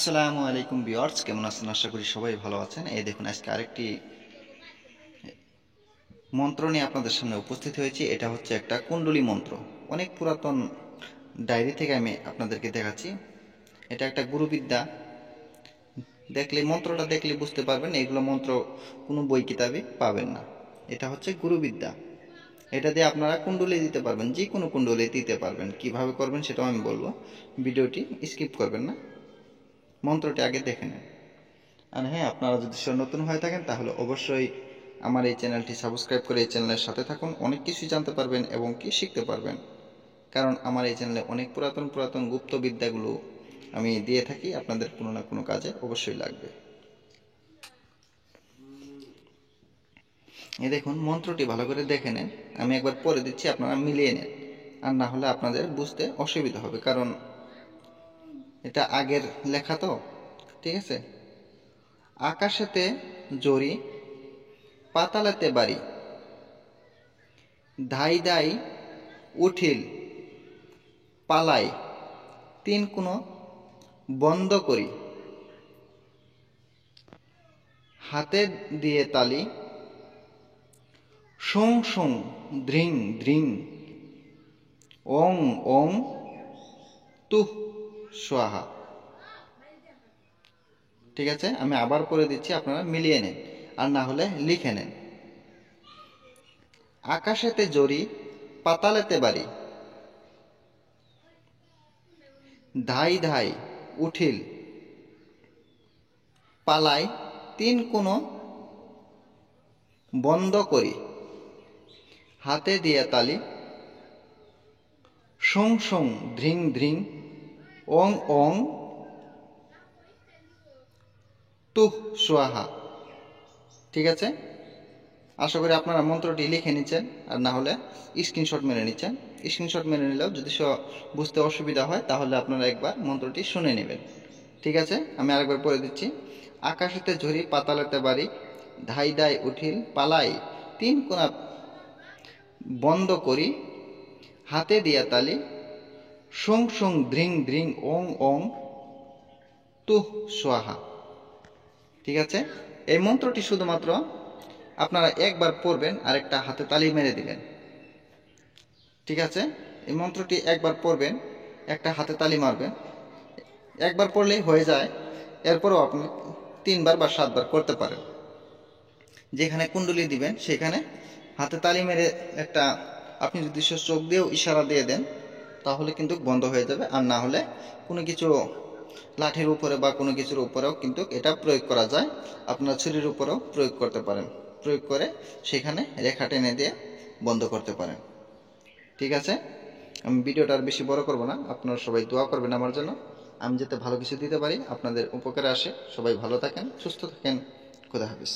আসসালামু আলাইকুম ভিউয়ার্স, কেমন আছেন? আশা করি সবাই ভালো আছেন। এই দেখুন, আজকে আরেকটি মন্ত্র নিয়ে আপনাদের সামনে উপস্থিত হয়েছি। এটা হচ্ছে একটা কুণ্ডলী মন্ত্র। অনেক পুরাতন ডায়েরি থেকে আমি আপনাদেরকে দেখাচ্ছি। এটা একটা গুরুবিদ্যা। মন্ত্রটা দেখলে বুঝতে পারবেন এগুলো মন্ত্র কোনো বই কিতাবে পাবেন না। এটা হচ্ছে গুরুবিদ্যা। এটা দিয়ে আপনারা কুণ্ডলী দিতে পারবেন, যে কোনো কুণ্ডলী দিতে পারবেন। কিভাবে করবেন সেটাও আমি বলবো। ভিডিওটি স্কিপ করবেন না, মন্ত্রটি আগে দেখে নেন। আর হ্যাঁ, আপনারা যদি নতুন হয়ে থাকেন তাহলে অবশ্যই আমার এই চ্যানেলটি সাবস্ক্রাইব করে এই চ্যানেলের সাথে থাকুন। অনেক কিছুই জানতে পারবেন এবং কি শিখতে পারবেন, কারণ আমার এই চ্যানেলে অনেক পুরাতন পুরাতন গুপ্ত বিদ্যাগুলো আমি দিয়ে থাকি। আপনাদের কোনো না কোনো কাজে অবশ্যই লাগবে। এই দেখুন, মন্ত্রটি ভালো করে দেখে নেন। আমি একবার পড়ে দিচ্ছি, আপনারা মিলিয়ে নেন। আর না হলে আপনাদের বুঝতে অসুবিধা হবে, কারণ এটা আগের লেখা তো। ঠিক আছে। আকাশেতে জরি, পাতালেতে বাড়ি, ধাই ধাই উঠিল পালাই, তিন কোনো বন্ধ করি, হাতে দিয়ে তালি, সুং সুং ধ্রিং ধ্রিং, ওং ওং তুহ স্বাহা। ঠিক আছে, আমি আবার পড়ে দিচ্ছি, আপনারা মিলিয়ে নেন আর না হলে লিখে নেন। আকাশেতে জরি, পাতালেতে বাড়ি, ধাই ধাই উঠিল পালাই, তিন কোনো বন্ধ করি, হাতে দিয়া তালি, সুং সুং ধ্রিং ধ্রিং, ওং ওং তুহ সোয়াহা। ঠিক আছে, আশা করি আপনারা মন্ত্রটি লিখে নিচ্ছেন, আর না হলে স্ক্রিনশট মেরে নিচ্ছেন। স্ক্রিনশট মেরে নিলেও যদি বুঝতে অসুবিধা হয় তাহলে আপনারা একবার মন্ত্রটি শুনে নেবেন। ঠিক আছে, আমি আরেকবার পড়ে দিচ্ছি। আকাশেতে ঝরি, পাতালেতে বাড়ি, ধাই ধাই উঠিল পালাই, তিন কোনা বন্ধ করি, হাতে দিয়া তালি, সুং সুং ধ্রিং ধ্রিং, ওং ওং তুহ সোয়াহা। ঠিক আছে, এই মন্ত্রটি শুধুমাত্র আপনারা একবার পড়বেন আর একটা হাতে তালি মেরে দিবেন। ঠিক আছে, এই মন্ত্রটি একবার পড়বেন, একটা হাতে তালি মারবেন। একবার পড়লেই হয়ে যায়। এরপরও আপনি 3বার বা 7বার করতে পারেন। যেখানে কুণ্ডলী দিবেন সেখানে হাতে তালি মেরে একটা, আপনি যদি চোখ দিয়েও ইশারা দিয়ে দেন তাহলে কিন্তু বন্ধ হয়ে যাবে। আর না হলে কোনো কিছু লাঠির উপরে বা কোনো কিছুর উপরেও কিন্তু এটা প্রয়োগ করা যায়। আপনার ছুরির উপরেও প্রয়োগ করতে পারেন। প্রয়োগ করে সেখানে রেখা টেনে দিয়ে বন্ধ করতে পারেন। ঠিক আছে, আমি ভিডিওটা আর বেশি বড় করব না। আপনারা সবাই দোয়া করবেন আমার জন্য, আমি যাতে ভালো কিছু দিতে পারি, আপনাদের উপকারে আসে। সবাই ভালো থাকেন, সুস্থ থাকেন। খোদা হাফেজ।